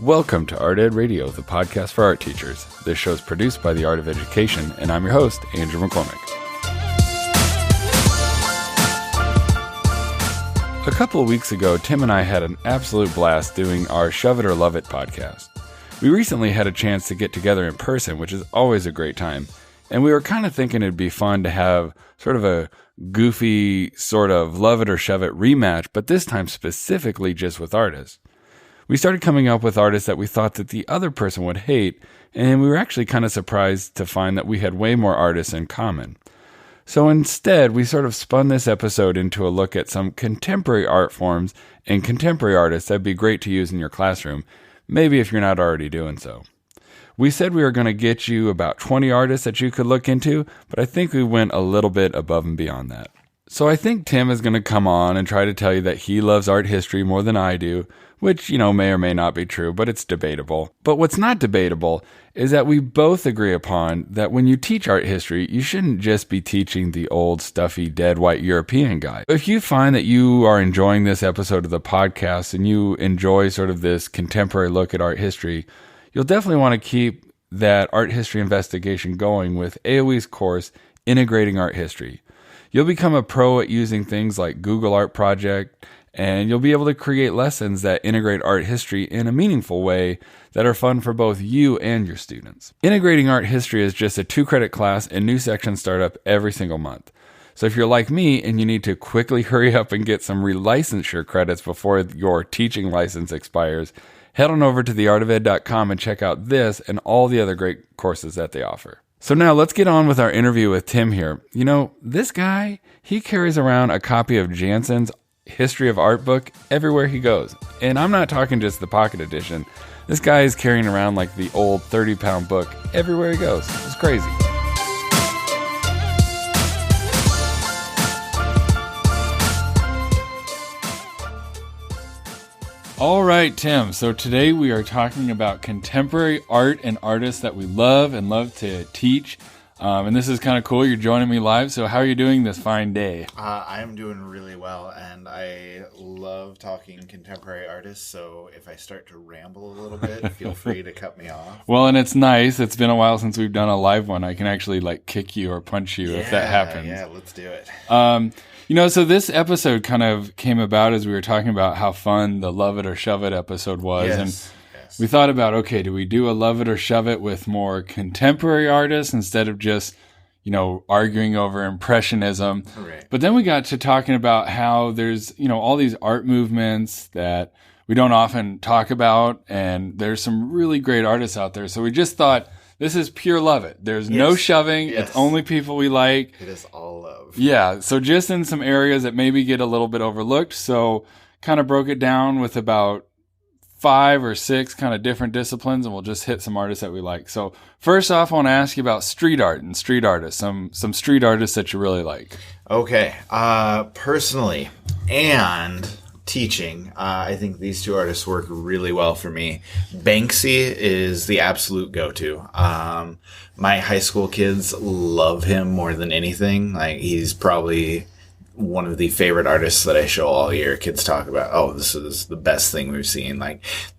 Welcome to Art Ed Radio, the podcast for art teachers. This show is produced by the Art of Education, and I'm your host, Andrew McCormick. A couple of weeks ago, Tim and I had an absolute blast doing our Shove It or Love It podcast. We recently had a chance to get together in person, which is always a great time, and we were kind of thinking it'd be fun to have sort of a goofy sort of Love It or Shove It rematch, but this time specifically just with artists. We started coming up with artists that we thought that the other person would hate, and we were actually kind of surprised to find that we had way more artists in common. So instead, we sort of spun this episode into a look at some contemporary art forms and contemporary artists that'd be great to use in your classroom, maybe if you're not already doing so. We said we were going to get you about 20 artists that you could look into, but I think we went a little bit above and beyond that. So I think Tim is going to come on and try to tell you that he loves art history more than I do, which, may or may not be true, but it's debatable. But what's not debatable is that we both agree upon that when you teach art history, you shouldn't just be teaching the old, stuffy, dead white European guy. If you find that you are enjoying this episode of the podcast and you enjoy sort of this contemporary look at art history, you'll definitely want to keep that art history investigation going with AOE's course, Integrating Art History. You'll become a pro at using things like Google Art Project, and you'll be able to create lessons that integrate art history in a meaningful way that are fun for both you and your students. Integrating Art History is just a 2-credit class, and new sections start up every single month. So if you're like me and you need to quickly hurry up and get some relicensure credits before your teaching license expires, head on over to theartofed.com and check out this and all the other great courses that they offer. So now let's get on with our interview with Tim here. This guy, he carries around a copy of Jansen's History of Art book everywhere he goes. And I'm not talking just the pocket edition. This guy is carrying around like the old 30-pound book everywhere he goes. It's crazy. All right, Tim. So today we are talking about contemporary art and artists that we love and love to teach. And this is kind of cool. You're joining me live. So how are you doing this fine day? I am doing really well, and I love talking contemporary artists. So if I start to ramble a little bit, feel free to cut me off. Well, and it's nice. It's been a while since we've done a live one. I can actually kick you or punch you if that happens. Yeah, let's do it. So this episode kind of came about as we were talking about how fun the Love It or Shove It episode was. Yes, and we thought about, okay, do we do a Love It or Shove It with more contemporary artists instead of just, arguing over impressionism? Right. But then we got to talking about how there's, all these art movements that we don't often talk about, and there's some really great artists out there. So we just thought, this is pure love it. There's no shoving. Yes. It's only people we like. It is all love. Yeah. So just in some areas that maybe get a little bit overlooked. So kind of broke it down with about 5 or 6 kind of different disciplines, and we'll just hit some artists that we like. So first off, I want to ask you about street art and street artists, some street artists that you really like. Okay. Personally and teaching, I think these 2 artists work really well for me. Banksy is the absolute go-to. My high school kids love him more than anything. He's probably one of the favorite artists that I show all year. Kids talk about, oh, this is the best thing we've seen.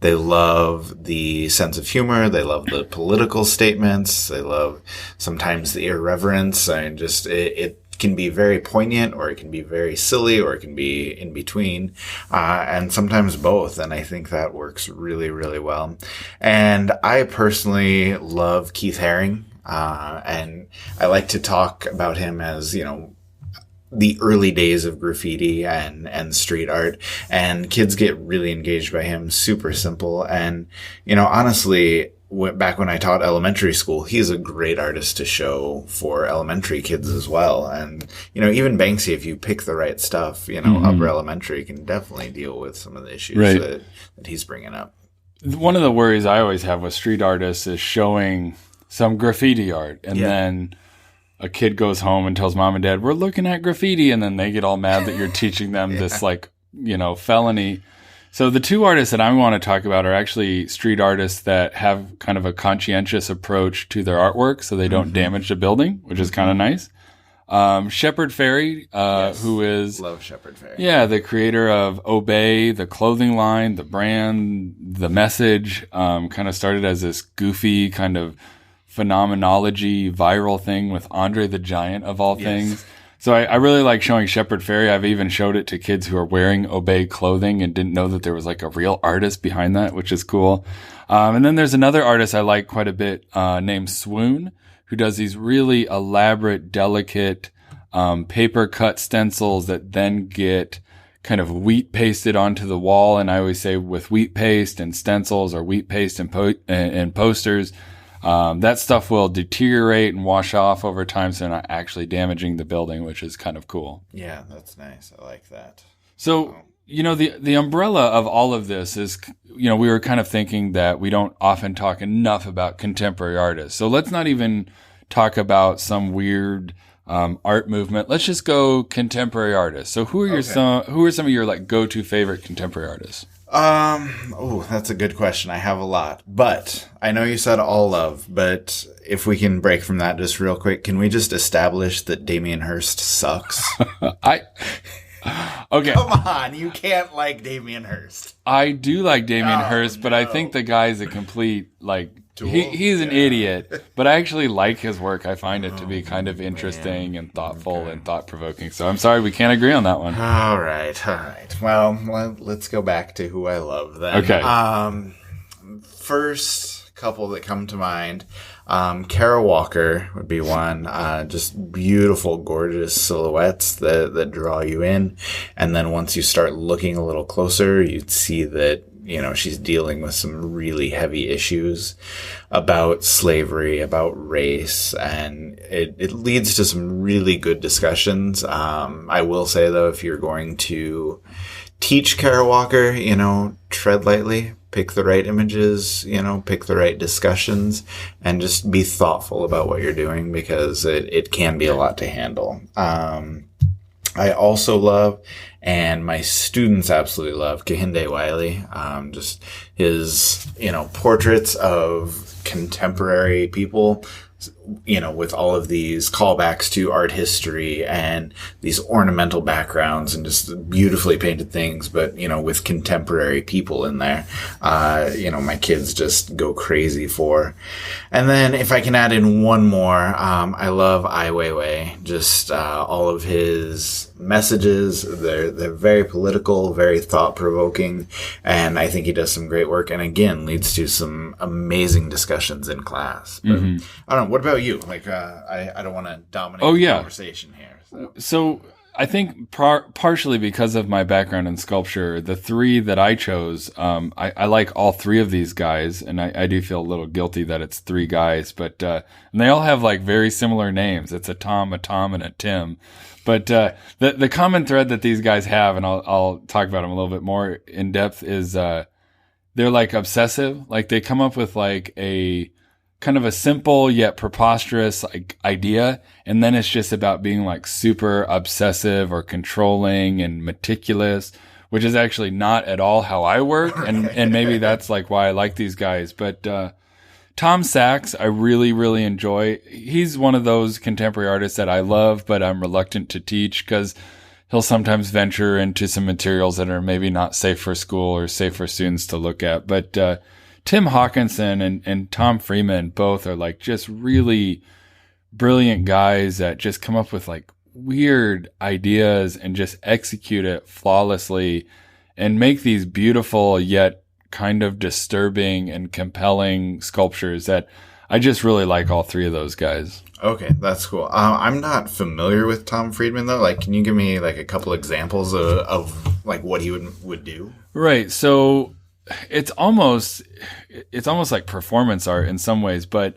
They love the sense of humor. They love the political statements. They love sometimes the irreverence, and just it can be very poignant, or it can be very silly, or it can be in between, and sometimes both. And I think that works really, really well. And I personally love Keith Haring, and I like to talk about him as, the early days of graffiti and street art, and kids get really engaged by him. Super simple. And, honestly, back when I taught elementary school, he's a great artist to show for elementary kids as well. And, even Banksy, if you pick the right stuff, upper elementary can definitely deal with some of the issues that he's bringing up. One of the worries I always have with street artists is showing some graffiti art, and then a kid goes home and tells mom and dad, we're looking at graffiti, and then they get all mad that you're teaching them this felony. So the 2 artists that I want to talk about are actually street artists that have kind of a conscientious approach to their artwork, so they don't damage the building, which is kind of nice. Shepard Fairey, Yes. who is Love Shepard Fairey. the creator of Obey, the clothing line, the brand, the message. Kind of started as this goofy kind of phenomenology viral thing with Andre the Giant of all things. So I really like showing Shepard Fairey. I've even showed it to kids who are wearing Obey clothing and didn't know that there was like a real artist behind that, which is cool. And then there's another artist I like quite a bit, named Swoon, who does these really elaborate, delicate, paper cut stencils that then get kind of wheat pasted onto the wall. And I always say with wheat paste and stencils or wheat paste and posters, that stuff will deteriorate and wash off over time. So they're not actually damaging the building, which is kind of cool. Yeah, that's nice. I like that. So, the umbrella of all of this is, we were kind of thinking that we don't often talk enough about contemporary artists. So let's not even talk about some weird art movement. Let's just go contemporary artists. So who are some of your like go-to favorite contemporary artists? That's a good question. I have a lot, but I know you said all love, but if we can break from that just real quick, can we just establish that Damien Hirst sucks? Okay. Come on, you can't like Damien Hirst. I do like Damien Hirst, but I think the guy's a complete, he's an idiot, but I actually like his work. I find it to be kind of interesting and thoughtful and thought-provoking. So I'm sorry we can't agree on that one. All right. Well, let's go back to who I love then. Okay. First couple that come to mind, Kara Walker would be one. Just beautiful, gorgeous silhouettes that draw you in. And then once you start looking a little closer, you'd see that, she's dealing with some really heavy issues about slavery, about race, and it leads to some really good discussions. I will say, though, if you're going to teach Kara Walker, tread lightly. Pick the right images, pick the right discussions, and just be thoughtful about what you're doing because it can be a lot to handle. I also love, and my students absolutely love, Kehinde Wiley. Just his, portraits of contemporary people, with all of these callbacks to art history and these ornamental backgrounds and just beautifully painted things, but, with contemporary people in there, my kids just go crazy for. And then if I can add in one more, I love Ai Weiwei. Just all of his messages, they're very political, very thought-provoking, and I think he does some great work, and again, leads to some amazing discussions in class. But, I don't know, what about you? I don't want to dominate the conversation here. So I think partially because of my background in sculpture, the three that I chose, I like all three of these guys, and I do feel a little guilty that it's three guys, but and they all have like very similar names. It's a Tom, and a Tim. But the common thread that these guys have, and I'll talk about them a little bit more in depth, is they're like obsessive. Like they come up with like a kind of a simple yet preposterous like idea, and then it's just about being like super obsessive or controlling and meticulous, which is actually not at all how I work, and maybe that's like why I like these guys. But Tom Sachs, I really, really enjoy. He's one of those contemporary artists that I love, but I'm reluctant to teach because he'll sometimes venture into some materials that are maybe not safe for school or safe for students to look at. But Tim Hawkinson and Tom Freeman both are like just really brilliant guys that just come up with like weird ideas and just execute it flawlessly and make these beautiful yet kind of disturbing and compelling sculptures that I just really like all three of those guys. Okay, that's cool. I'm not familiar with Tom Friedman though. Like, can you give me like a couple examples of like what he would do? Right. So it's almost like performance art in some ways, but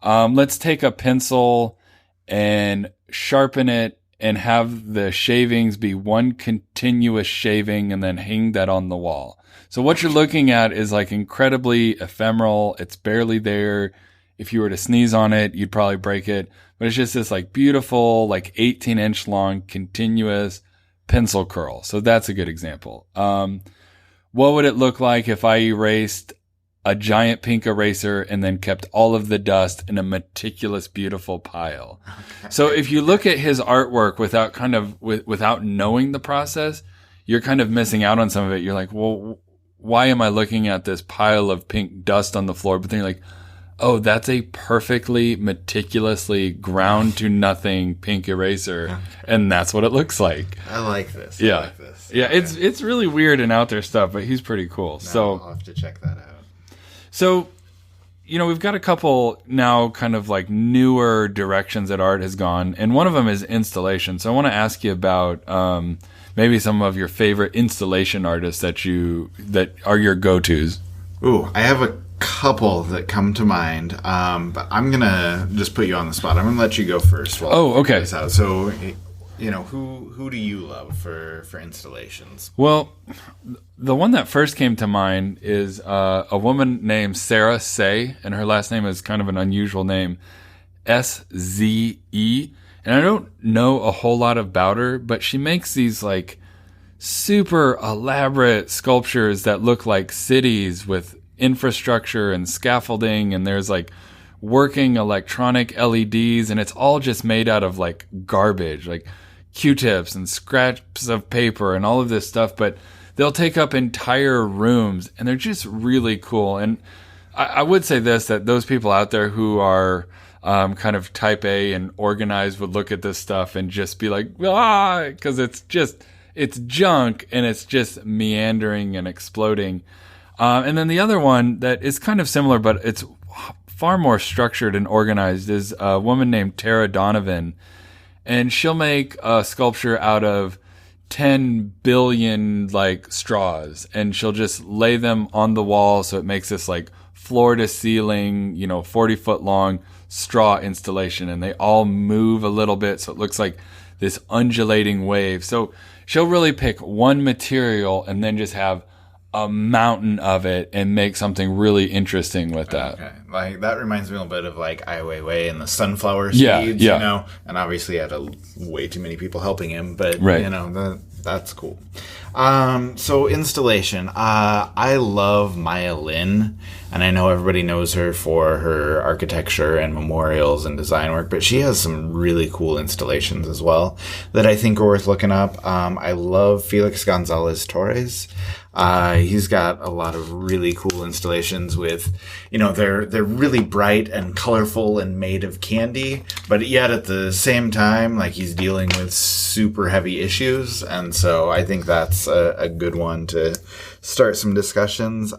let's take a pencil and sharpen it and have the shavings be one continuous shaving and then hang that on the wall. So what you're looking at is like incredibly ephemeral. It's barely there. If you were to sneeze on it, you'd probably break it. But it's just this like beautiful, like 18-inch long continuous pencil curl. So that's a good example. What would it look like if I erased a giant pink eraser and then kept all of the dust in a meticulous, beautiful pile. Okay. So if you look at his artwork without knowing the process, you're kind of missing out on some of it. You're like, well, why am I looking at this pile of pink dust on the floor? But then you're like, oh, that's a perfectly, meticulously ground to nothing pink eraser. Okay. And that's what it looks like. I like this. Yeah. I like this. Yeah, okay. It's really weird and out there stuff, but he's pretty cool. No, so I'll have to check that out. So, we've got a couple now kind of like newer directions that art has gone, and one of them is installation. So I want to ask you about maybe some of your favorite installation artists that are your go-tos. Ooh, I have a couple that come to mind, but I'm going to just put you on the spot. I'm going to let you go first. Okay. So, who do you love for installations? Well, the one that first came to mind is a woman named Sarah Say, and her last name is kind of an unusual name, S-Z-E. And I don't know a whole lot about her, but she makes these like super elaborate sculptures that look like cities with infrastructure and scaffolding, and there's like working electronic LEDs, and it's all just made out of like garbage, like Q-tips and scraps of paper and all of this stuff, but they'll take up entire rooms, and they're just really cool. And I would say that those people out there who are kind of type A and organized would look at this stuff and just be like, because it's junk and it's just meandering and exploding. And then the other one that is kind of similar, but it's far more structured and organized, is a woman named Tara Donovan. And she'll make a sculpture out of 10 billion like straws, and she'll just lay them on the wall. So it makes this like floor to ceiling, 40-foot long straw installation, and they all move a little bit. So it looks like this undulating wave. So she'll really pick one material and then just have a mountain of it and make something really interesting with that. Okay. Like that reminds me a little bit of like Ai Weiwei and the sunflower seeds, and obviously he had way too many people helping him, but that's cool. So installation, I love Maya Lin, and I know everybody knows her for her architecture and memorials and design work, but she has some really cool installations as well that I think are worth looking up. I love Felix Gonzalez Torres. He's got a lot of really cool installations with, they're really bright and colorful and made of candy, but yet at the same time, like he's dealing with super heavy issues. And so I think that's a good one to start some discussions.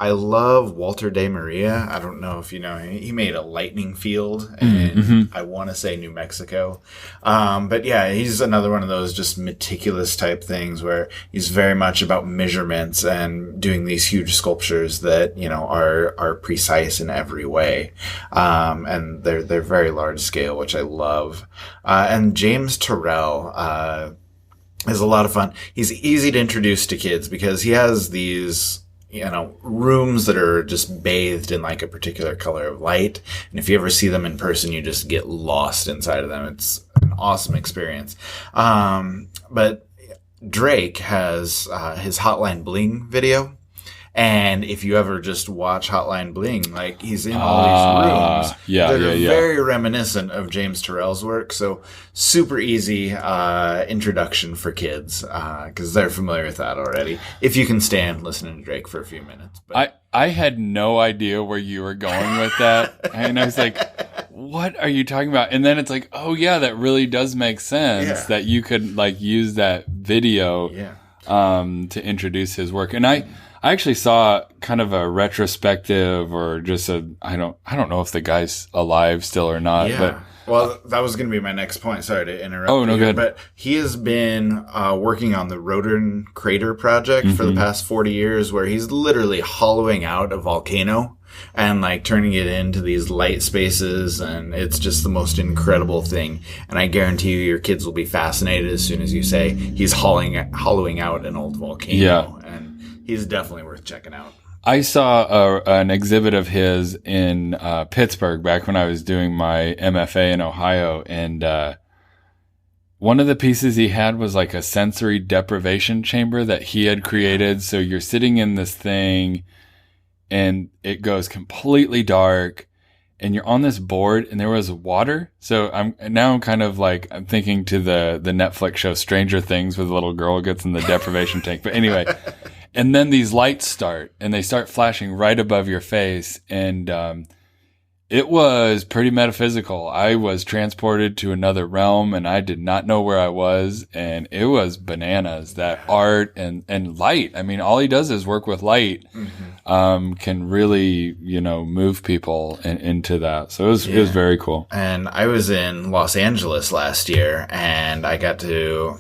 I love Walter De Maria. I don't know if you know, he made a lightning field in, I want to say New Mexico. But yeah, he's another one of those just meticulous type things where he's very much about measurements and doing these huge sculptures that, are precise in every way. And they're very large scale, which I love. And James Turrell, is a lot of fun. He's easy to introduce to kids because he has these, rooms that are just bathed in like a particular color of light. And if you ever see them in person, you just get lost inside of them. It's an awesome experience. But Drake has his Hotline Bling video. And if you ever just watch Hotline Bling, like he's in all these rooms that are very reminiscent of James Turrell's work. So super easy introduction for kids because they're familiar with that already. If you can stand listening to Drake for a few minutes. But I had no idea where you were going with that. And I was like, what are you talking about? And then it's like, oh yeah, that really does make sense that you could like use that video to introduce his work. And I actually saw kind of a retrospective or just I don't know if the guy's alive still or not. Yeah. But well, that was going to be my next point. Sorry to interrupt. Oh, no good. But he has been working on the Roden Crater project for the past 40 years where he's literally hollowing out a volcano and like turning it into these light spaces. And it's just the most incredible thing. And I guarantee you your kids will be fascinated as soon as you say he's hollowing out an old volcano. Yeah. And he's definitely worth checking out. I saw an exhibit of his in Pittsburgh back when I was doing my MFA in Ohio. And one of the pieces he had was like a sensory deprivation chamber that he had created. So you're sitting in this thing and it goes completely dark, and you're on this board, and there was water. So I'm kind of like, I'm thinking to the Netflix show Stranger Things, where the little girl gets in the deprivation tank. But anyway, and then these lights start, and they start flashing right above your face, and it was pretty metaphysical. I was transported to another realm, and I did not know where I was, and it was bananas. That art and light. I mean, all he does is work with light. Can really, move people into that. So it was very cool. And I was in Los Angeles last year, and I got to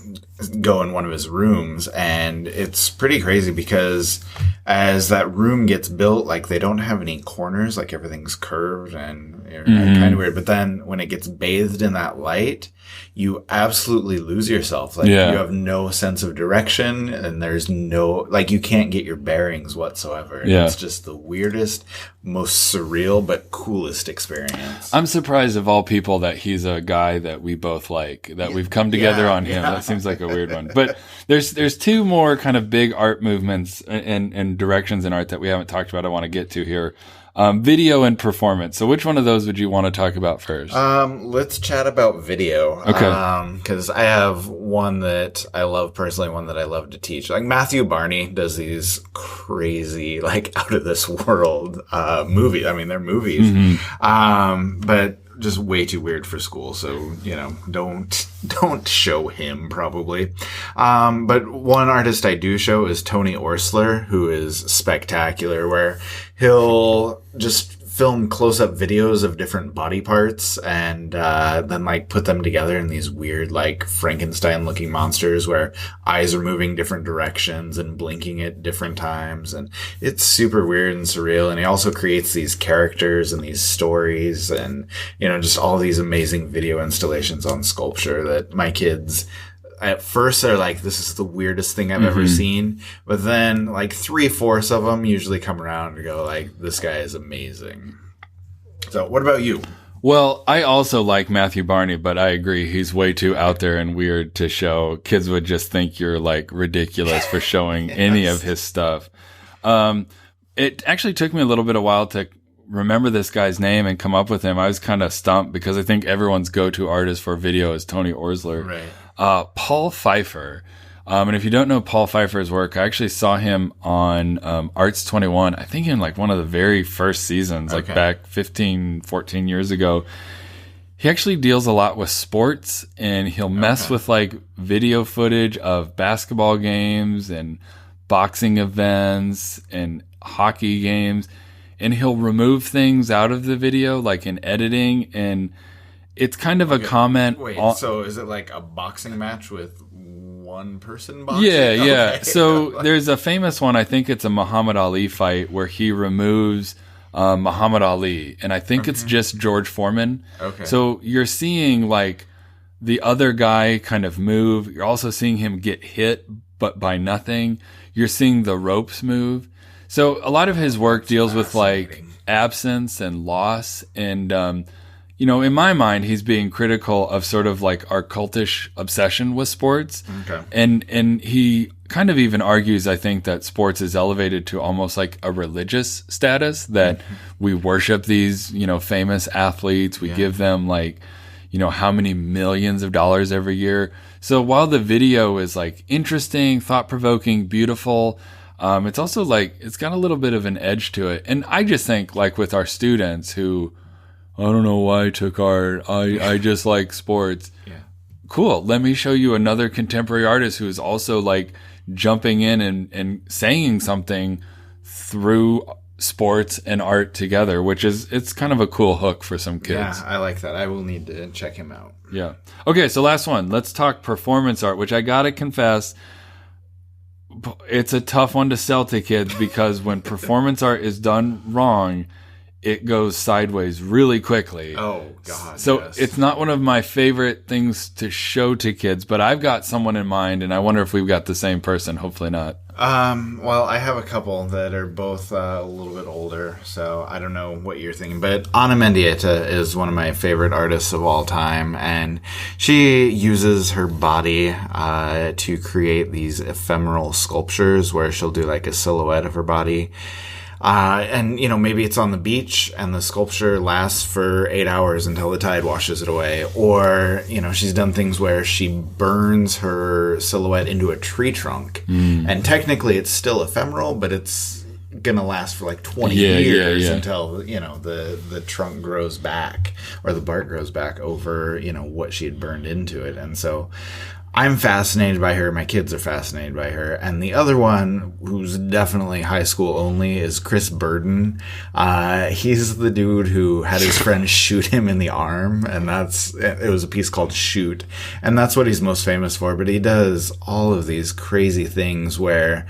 go in one of his rooms, and it's pretty crazy because as that room gets built, like, they don't have any corners, like everything's curved and kind of weird. But then when it gets bathed in that light, you absolutely lose yourself. Like, you have no sense of direction, and there's no, like, you can't get your bearings whatsoever. And it's just the weirdest, most surreal, but coolest experience. I'm surprised of all people that he's a guy that we both like, that we've come together on him. That seems like a weird one. But there's two more kind of big art movements and directions in art that we haven't talked about I want to get to here. Video and performance. So which one of those would you want to talk about first? Let's chat about video. Okay. Cause I have one that I love personally, one that I love to teach. Like Matthew Barney does these crazy, like, out of this world, movies. I mean, they're movies. But just way too weird for school. So, don't show him probably. But one artist I do show is Tony Orsler, who is spectacular, where he'll just film close-up videos of different body parts and then, like, put them together in these weird, like, Frankenstein-looking monsters where eyes are moving different directions and blinking at different times. And it's super weird and surreal. And he also creates these characters and these stories and, just all these amazing video installations on sculpture that my kids at first are like, this is the weirdest thing I've ever seen. But then, like, 3/4 of them usually come around and go, like, this guy is amazing. So what about you? Well, I also like Matthew Barney, but I agree. He's way too out there and weird to show. Kids would just think you're, like, ridiculous for showing any of his stuff. It actually took me a little bit of while to remember this guy's name and come up with him. I was kind of stumped because I think everyone's go-to artist for video is Tony Orsler. Right. Paul Pfeiffer. And if you don't know Paul Pfeiffer's work, I actually saw him on Arts 21, I think in like one of the very first seasons, like back 15, 14 years ago. He actually deals a lot with sports, and he'll mess with like video footage of basketball games and boxing events and hockey games. And he'll remove things out of the video, like in editing, and it's kind of a comment. Wait, so is it like a boxing match with one person boxing? Yeah. Okay. So there's a famous one, I think it's a Muhammad Ali fight, where he removes Muhammad Ali, and I think it's just George Foreman. Okay. So you're seeing like the other guy kind of move. You're also seeing him get hit, but by nothing. You're seeing the ropes move. So a lot of his work deals with like absence and loss. And, in my mind, he's being critical of sort of like our cultish obsession with sports. Okay. And he kind of even argues, I think, that sports is elevated to almost like a religious status, that we worship these, famous athletes. We give them like, how many millions of dollars every year. So while the video is like interesting, thought-provoking, beautiful, it's also like, it's got a little bit of an edge to it. And I just think like with our students who, I don't know why I took art. I just like sports. Yeah. Cool. Let me show you another contemporary artist who is also like jumping in and saying something through sports and art together, it's kind of a cool hook for some kids. Yeah, I like that. I will need to check him out. Yeah. Okay. So last one, let's talk performance art, which I gotta confess, it's a tough one to sell to kids because when performance art is done wrong, it goes sideways really quickly. Oh, God. So it's not one of my favorite things to show to kids, but I've got someone in mind, and I wonder if we've got the same person. Hopefully not. Well, I have a couple that are both a little bit older, so I don't know what you're thinking. But Ana Mendieta is one of my favorite artists of all time, and she uses her body to create these ephemeral sculptures where she'll do like a silhouette of her body. And, maybe it's on the beach and the sculpture lasts for 8 hours until the tide washes it away. Or, she's done things where she burns her silhouette into a tree trunk. And technically it's still ephemeral, but it's going to last for like 20 years until, the trunk grows back or the bark grows back over, what she had burned into it. And so I'm fascinated by her. My kids are fascinated by her. And the other one, who's definitely high school only, is Chris Burden. He's the dude who had his friend shoot him in the arm. And it was a piece called Shoot. And that's what he's most famous for. But he does all of these crazy things where,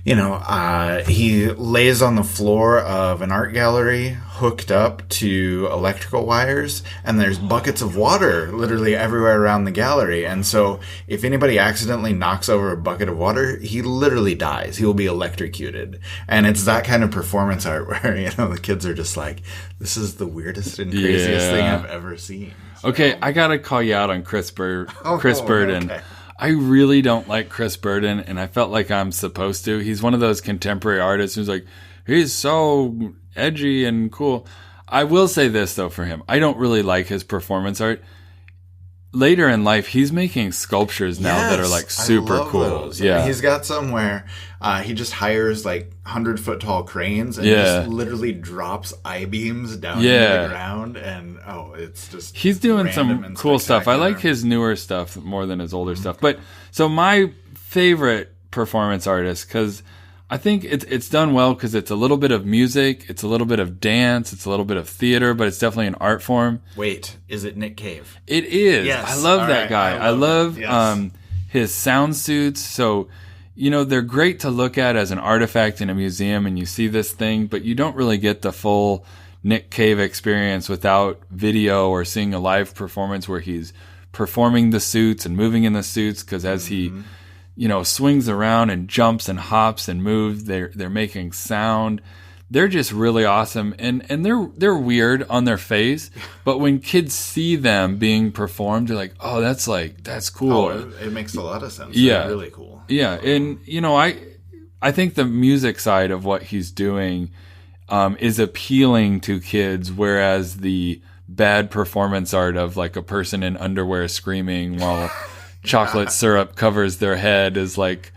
he lays on the floor of an art gallery hooked up to electrical wires, and there's buckets of water literally everywhere around the gallery. And so if anybody accidentally knocks over a bucket of water, he literally dies. He will be electrocuted. And it's that kind of performance art where, the kids are just like, this is the weirdest and craziest thing I've ever seen. So. Okay, I got to call you out on Chris Burden. Okay. I really don't like Chris Burden, and I felt like I'm supposed to. He's one of those contemporary artists who's like, he's so edgy and cool. I will say this, though, for him. I don't really like his performance art. Later in life, he's making sculptures now that are like super cool. Those. Yeah, he's got some where he just hires like 100-foot tall cranes and just literally drops I-beams down into the ground, and it's just he's doing some cool stuff. I like his newer stuff more than his older stuff. But so my favorite performance artist, because I think it's done well because it's a little bit of music, it's a little bit of dance, it's a little bit of theater, but it's definitely an art form. Wait, is it Nick Cave? It is. Yes. I love that guy. I love his sound suits. So, they're great to look at as an artifact in a museum, and you see this thing, but you don't really get the full Nick Cave experience without video or seeing a live performance where he's performing the suits and moving in the suits, because as he swings around and jumps and hops and moves, they're making sound. They're just really awesome, and they're weird on their face, but when kids see them being performed, they're like, oh, that's cool. Oh, it makes a lot of sense. Yeah, they're really cool. Yeah, and I think the music side of what he's doing is appealing to kids, whereas the bad performance art of like a person in underwear screaming while chocolate syrup covers their head is like,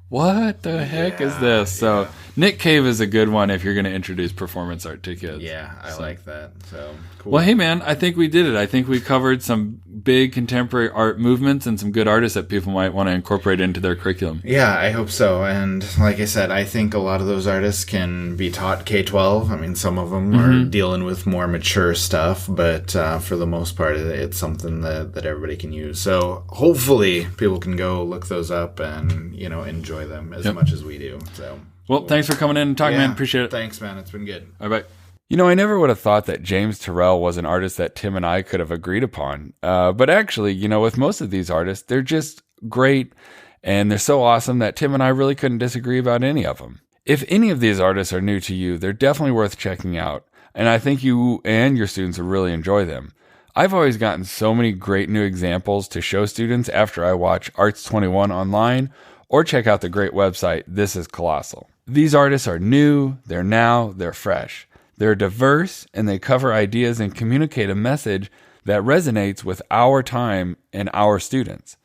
what the heck is this? So Nick Cave is a good one if you're going to introduce performance art to kids. Yeah, I like that. So cool. Well, hey man, I think we did it. I think we covered some big contemporary art movements and some good artists that people might want to incorporate into their curriculum. Yeah, I hope so. And like I said, I think a lot of those artists can be taught K-12. I mean, some of them are dealing with more mature stuff, but for the most part, it's something that everybody can use. So hopefully people can go look those up and, enjoy them as much as we do. So. Well, thanks for coming in and talking, man. Appreciate it. Thanks, man. It's been good. All right, bye. I never would have thought that James Turrell was an artist that Tim and I could have agreed upon. But actually, with most of these artists, they're just great, and they're so awesome that Tim and I really couldn't disagree about any of them. If any of these artists are new to you, they're definitely worth checking out, and I think you and your students will really enjoy them. I've always gotten so many great new examples to show students after I watch Arts 21 online or check out the great website This Is Colossal. These artists are new, they're now, they're fresh. They're diverse, and they cover ideas and communicate a message that resonates with our time and our students.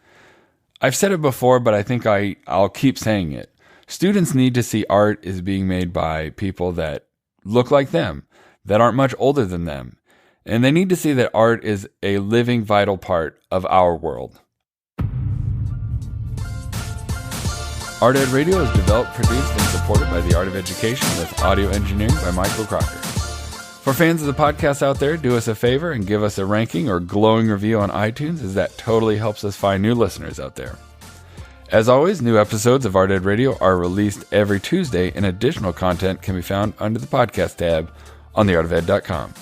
I've said it before, but I think I'll keep saying it. Students need to see art is being made by people that look like them, that aren't much older than them. And they need to see that art is a living, vital part of our world. Art Ed Radio is developed, produced, and supported by the Art of Education with audio engineering by Michael Crocker. For fans of the podcast out there, do us a favor and give us a ranking or glowing review on iTunes, as that totally helps us find new listeners out there. As always, new episodes of Art Ed Radio are released every Tuesday, and additional content can be found under the podcast tab on theartofed.com.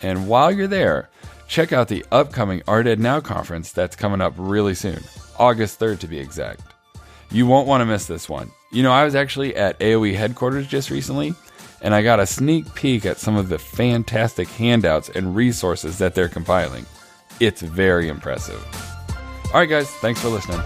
And while you're there, check out the upcoming Art Ed Now conference that's coming up really soon, August 3rd to be exact. You won't want to miss this one. I was actually at AOE headquarters just recently, and I got a sneak peek at some of the fantastic handouts and resources that they're compiling. It's very impressive. All right, guys, thanks for listening.